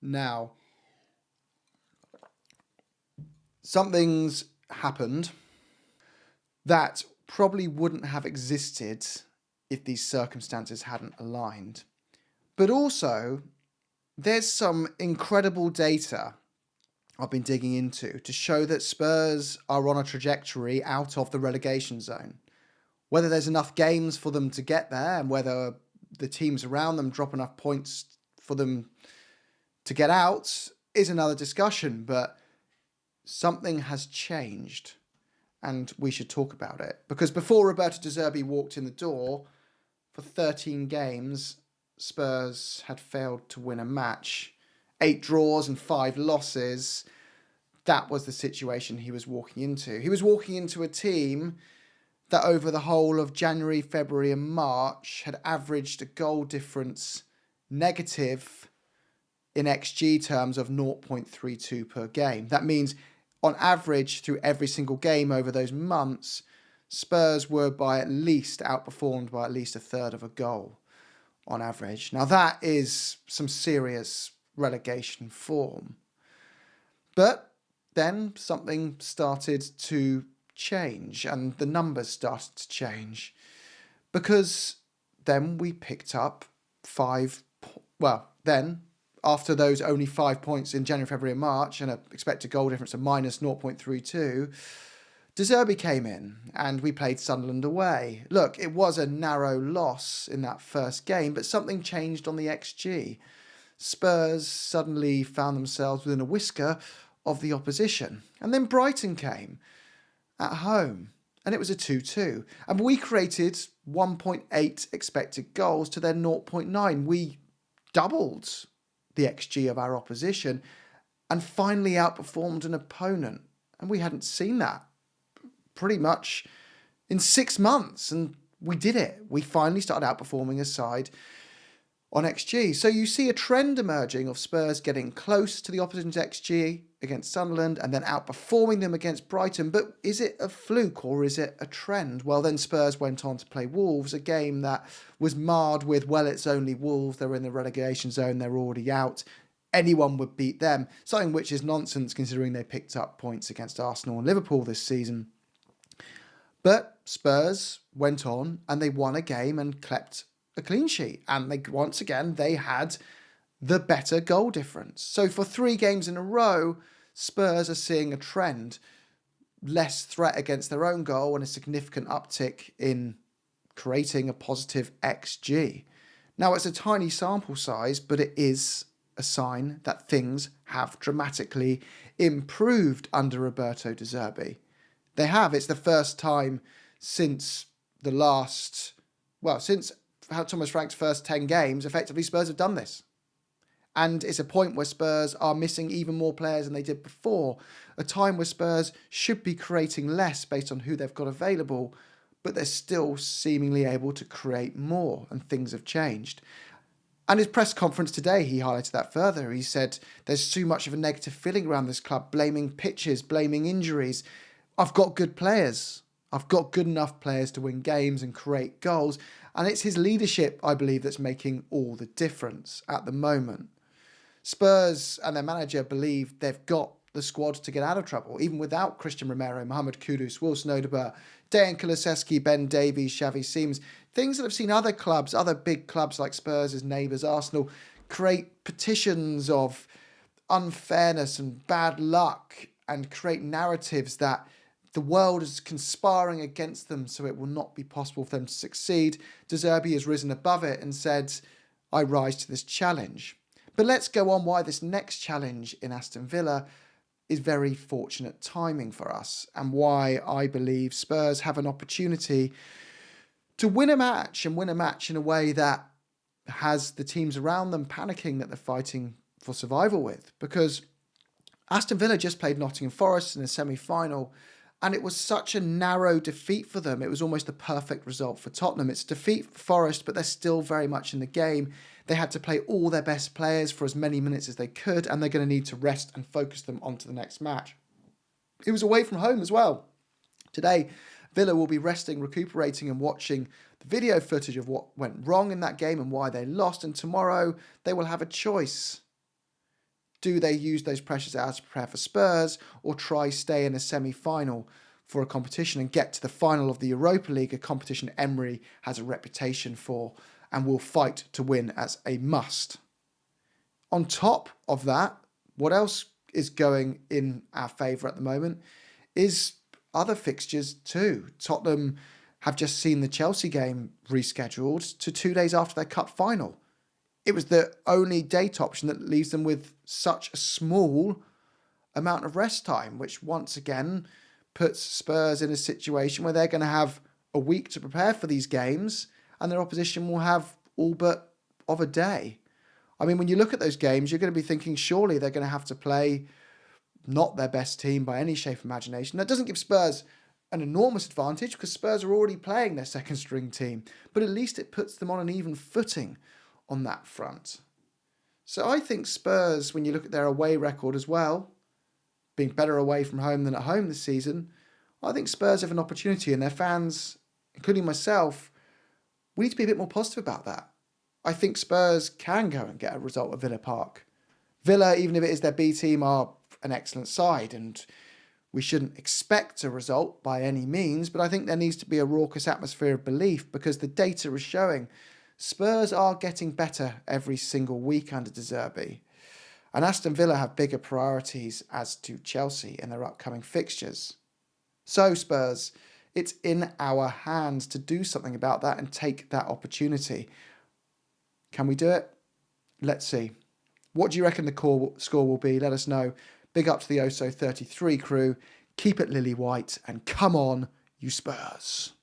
Now, something's happened that probably wouldn't have existed if these circumstances hadn't aligned. But also, there's some incredible data I've been digging into to show that Spurs are on a trajectory out of the relegation zone. Whether there's enough games for them to get there and whether the teams around them drop enough points for them to get out is another discussion, but something has changed and we should talk about it. Because before Roberto De Zerbi walked in the door, for 13 games, Spurs had failed to win a match. 8 draws and 5 losses. That was the situation he was walking into. He was walking into a team that over the whole of January, February and March had averaged a goal difference negative in XG terms of 0.32 per game. That means on average through every single game over those months, Spurs were outperformed by at least a third of a goal on average. Now that is some serious relegation form. But then something started to change and the numbers started to change, because then we picked up after those only 5 points in January, February and March and an expected goal difference of minus 0.32, De Zerbi came in and we played Sunderland away. Look, it was a narrow loss in that first game, but something changed on the XG. Spurs suddenly found themselves within a whisker of the opposition. And then Brighton came at home and it was a 2-2. And we created 1.8 expected goals to their 0.9. We doubled the XG of our opposition and finally outperformed an opponent. And we hadn't seen that pretty much in 6 months. And we did it. We finally started outperforming a side on XG. So you see a trend emerging of Spurs getting close to the opposition's XG against Sunderland and then outperforming them against Brighton. But is it a fluke or is it a trend? Well, then Spurs went on to play Wolves, a game that was marred with, well, it's only Wolves, they're in the relegation zone, they're already out. Anyone would beat them. Something which is nonsense considering they picked up points against Arsenal and Liverpool this season. But Spurs went on and they won a game and kept a clean sheet. And they had the better goal difference. So for 3 games in a row, Spurs are seeing a trend. Less threat against their own goal and a significant uptick in creating a positive XG. Now, it's a tiny sample size, but it is a sign that things have dramatically improved under Roberto De Zerbi. They have. It's the first time since Thomas Frank's first 10 games, effectively Spurs have done this. And it's a point where Spurs are missing even more players than they did before. A time where Spurs should be creating less based on who they've got available, but they're still seemingly able to create more, and things have changed. And his press conference today, he highlighted that further. He said, there's too much of a negative feeling around this club, blaming pitches, blaming injuries. I've got good players. I've got good enough players to win games and create goals. And it's his leadership, I believe, that's making all the difference at the moment. Spurs and their manager believe they've got the squad to get out of trouble, even without Christian Romero, Mohamed Kudus, Wilson Odobert, Dejan Kulusevski, Ben Davies, Xavi Simons, things that have seen other big clubs like Spurs as neighbours, Arsenal, create petitions of unfairness and bad luck and create narratives that the world is conspiring against them so it will not be possible for them to succeed. De Zerbi has risen above it and said, I rise to this challenge. But let's go on why this next challenge in Aston Villa is very fortunate timing for us, and why I believe Spurs have an opportunity to win a match in a way that has the teams around them panicking that they're fighting for survival with. Because Aston Villa just played Nottingham Forest in a semi-final, and it was such a narrow defeat for them. It was almost the perfect result for Tottenham. It's a defeat for Forest, but they're still very much in the game. They had to play all their best players for as many minutes as they could, and they're going to need to rest and focus them onto the next match. It was away from home as well. Today, Villa will be resting, recuperating and watching the video footage of what went wrong in that game and why they lost. And tomorrow, they will have a choice. Do they use those pressures out to prepare for Spurs, or try stay in a semi-final for a competition and get to the final of the Europa League, a competition Emery has a reputation for and will fight to win as a must? On top of that, what else is going in our favour at the moment is other fixtures too. Tottenham have just seen the Chelsea game rescheduled to 2 days after their cup final. It was the only date option that leaves them with such a small amount of rest time, which once again puts Spurs in a situation where they're going to have a week to prepare for these games and their opposition will have all but of a day. I mean, when you look at those games, you're going to be thinking surely they're going to have to play not their best team by any shape of imagination. That doesn't give Spurs an enormous advantage because Spurs are already playing their second string team, but at least it puts them on an even footing on that front. So I think Spurs, when you look at their away record as well, being better away from home than at home this season, I think Spurs have an opportunity, and their fans, including myself, we need to be a bit more positive about that. I think Spurs can go and get a result at Villa Park. Villa, even if it is their B team, are an excellent side, and we shouldn't expect a result by any means, but I think there needs to be a raucous atmosphere of belief because the data is showing Spurs are getting better every single week under Zerbi. And Aston Villa have bigger priorities as to Chelsea in their upcoming fixtures. So Spurs, it's in our hands to do something about that and take that opportunity. Can we do it? Let's see. What do you reckon the score will be? Let us know. Big up to the OhSo 33 crew. Keep it lily white and come on, you Spurs.